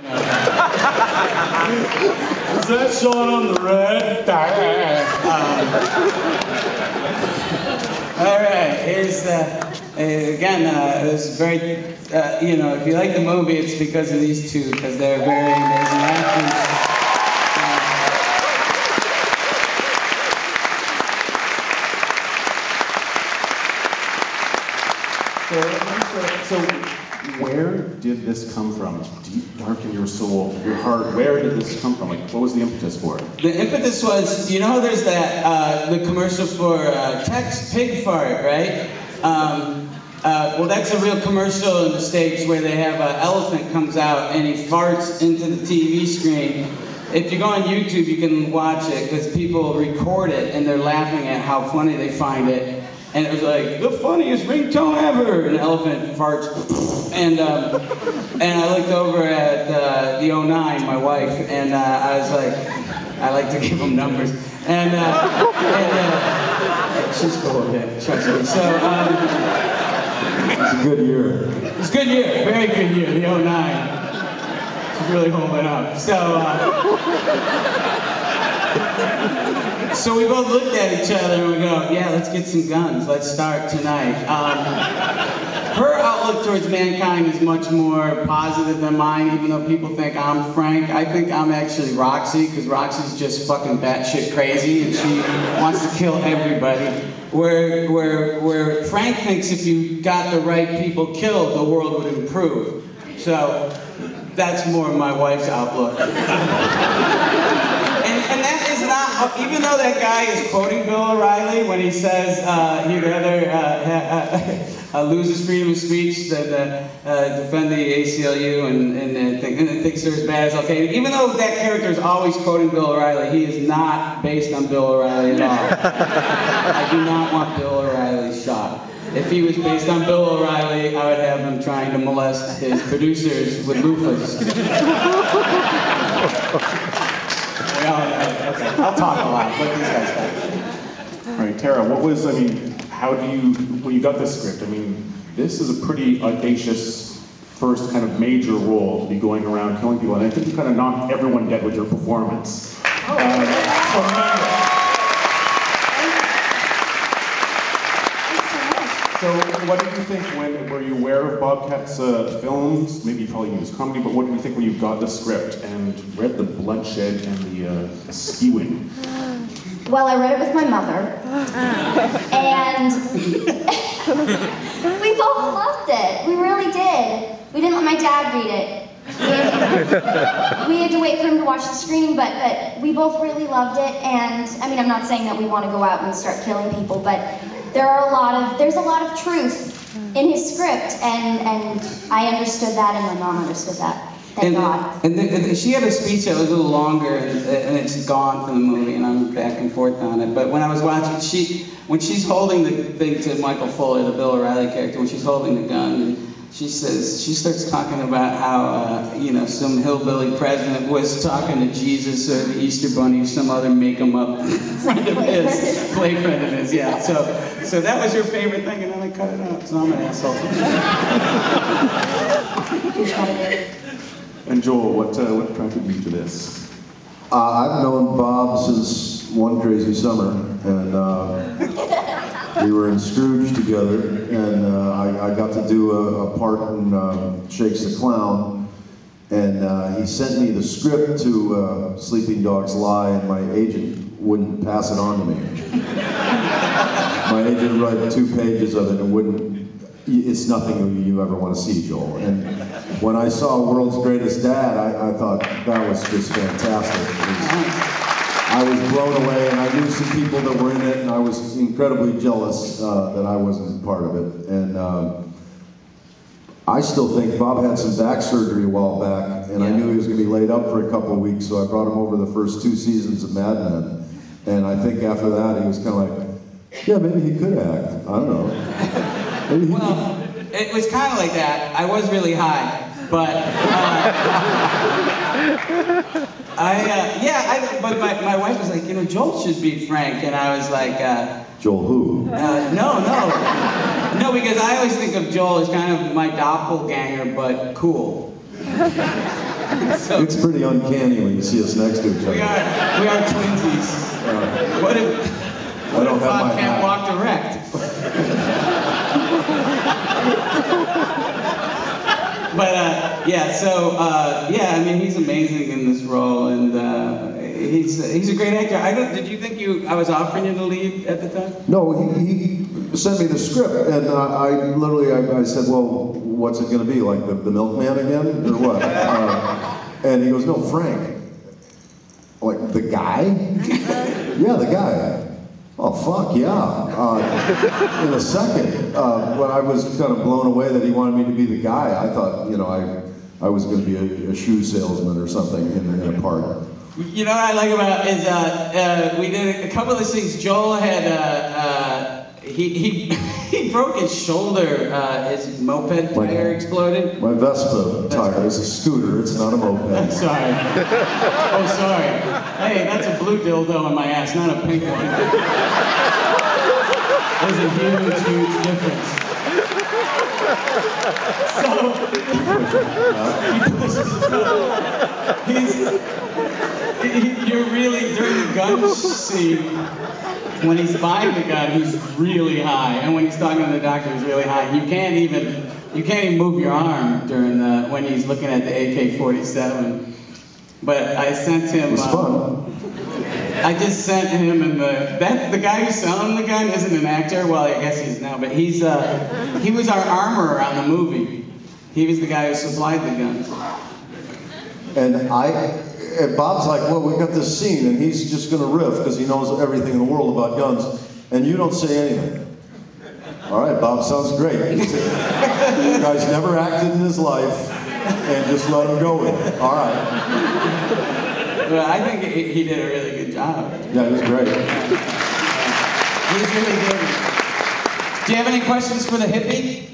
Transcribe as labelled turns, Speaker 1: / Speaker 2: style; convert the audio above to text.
Speaker 1: Is that shot on the red?
Speaker 2: All right, here's again. It was very, you know, if you like the movie, it's because of these two, because they're very amazing actors.
Speaker 1: So where did this come from? Deep, dark in your soul, your heart, where did this come from? Like, what was the impetus for it?
Speaker 2: The impetus was, you know, there's that, the commercial for Tex Pig Fart, right? Well, that's a real commercial in the States where they have an elephant comes out and he farts into the TV screen. If you go on YouTube, you can watch it because people record it and they're laughing at how funny they find it. And it was like, the funniest ringtone ever! An elephant farts. And I looked over at the 09, my wife, and I was like, I like to give them numbers. And she's cool with it, trust me. So,
Speaker 1: it's a good year.
Speaker 2: It's a good year, very good year, the 09. She's really holding up. So we both looked at each other and we go, yeah, let's get some guns. Let's start tonight. Her outlook towards mankind is much more positive than mine, even though people think I'm Frank. I think I'm actually Roxy, because Roxy's just fucking batshit crazy and she wants to kill everybody. Where Frank thinks if you got the right people killed, the world would improve. So that's more my wife's outlook. And that is not, even though that guy is quoting Bill O'Reilly when he says he'd rather lose his freedom of speech than defend the ACLU and thinks they're as bad as Al-Qaeda. Even though that character is always quoting Bill O'Reilly, he is not based on Bill O'Reilly at all. I do not want Bill O'Reilly shot. If he was based on Bill O'Reilly, I would have him trying to molest his producers with loofahs. Okay, I'll talk a lot, let these guys talk.
Speaker 1: All right, Tara, what was, I mean, how do you, when you got this script, I mean, this is a pretty audacious first kind of major role to be going around killing people, and I think you kind of knocked everyone dead with your performance. So what did you think were you aware of Bobcat's films? Maybe you probably knew his comedy, but what did you think when you got the script and read the bloodshed and the skewing?
Speaker 3: Well, I read it with my mother, and we both loved it. We really did. We didn't let my dad read it. We had to wait for him to watch the screening, but we both really loved it. And I mean, I'm not saying that we want to go out and start killing people, but there's a lot of truth in his script, and I understood that, and my mom understood that. Thank God.
Speaker 2: And she had a speech that was a little longer, and it's gone from the movie, and I'm back and forth on it. But when I was watching, when she's holding the thing to Michael Fuller, the Bill O'Reilly character, when she's holding the gun, and she starts talking about how, you know, some hillbilly president was talking to Jesus or the Easter Bunny or some other make-em-up friend of his, play friend of his, yeah. So that was your favorite thing, and then I cut it out, so I'm an asshole.
Speaker 1: And Joel, what attracted you to this?
Speaker 4: I've known Bob since One Crazy Summer, and we were in Scrooge together, and I got to do a part in Shakes the Clown, and he sent me the script to Sleeping Dogs Lie, and my agent wouldn't pass it on to me. My agent read 2 pages of it and wouldn't. It's nothing you ever want to see, Joel. And when I saw World's Greatest Dad, I thought that was just fantastic. I was blown away, and I knew some people that were in it, and I was incredibly jealous that I wasn't part of it. And I still think Bob had some back surgery a while back, and I knew he was going to be laid up for a couple of weeks, so I brought him over the first 2 seasons of Mad Men. And I think after that, he was kind of like, yeah, maybe he could act. I don't know.
Speaker 2: Well, it was kind of like that. I was really high, but but my wife was like, you know, Joel should be Frank, and I was like,
Speaker 4: Joel who?
Speaker 2: No, because I always think of Joel as kind of my doppelganger, but cool. So
Speaker 4: It's pretty uncanny when you see us next to each other.
Speaker 2: we are twinsies. What if
Speaker 4: I don't have my
Speaker 2: Bobcat
Speaker 4: hat.
Speaker 2: walked erect? But yeah, so yeah, I mean, he's amazing in this role, and he's a great actor. Did you think I was offering you the lead at the time?
Speaker 4: No, he sent me the script, and I said, well, what's it going to be, like the milkman again, or what? And he goes, no, Frank. Like, the guy? Yeah, the guy. Oh, fuck, yeah. In a second. When I was kind of blown away that he wanted me to be the guy, I thought, you know, I was going to be a shoe salesman or something in a part.
Speaker 2: You know what I like about is we did a couple of the scenes. Joel had he broke his shoulder. His moped tire exploded.
Speaker 4: My Vespa tire is a scooter. It's not a moped.
Speaker 2: Sorry. Oh, sorry. Hey, that's a blue dildo in my ass, not a pink one. There's a huge difference. So you're really, during the gun scene, when he's buying the gun, he's really high, and when he's talking to the doctor, he's really high. You can't even move your arm during when he's looking at the AK-47. But I sent him.
Speaker 4: It was fun.
Speaker 2: I just sent him and the guy who's selling the gun isn't an actor. Well, I guess he's now, but he was our armorer on the movie. He was the guy who supplied the guns.
Speaker 4: And Bob's like, well, we've got this scene, and he's just going to riff because he knows everything in the world about guns, and you don't say anything. All right, Bob, sounds great. The guy's never acted in his life, and just let him go with it. All right.
Speaker 2: Well, I think he did a really good job.
Speaker 4: Yeah, it was great.
Speaker 2: He's really good. Do you have any questions for the hippie?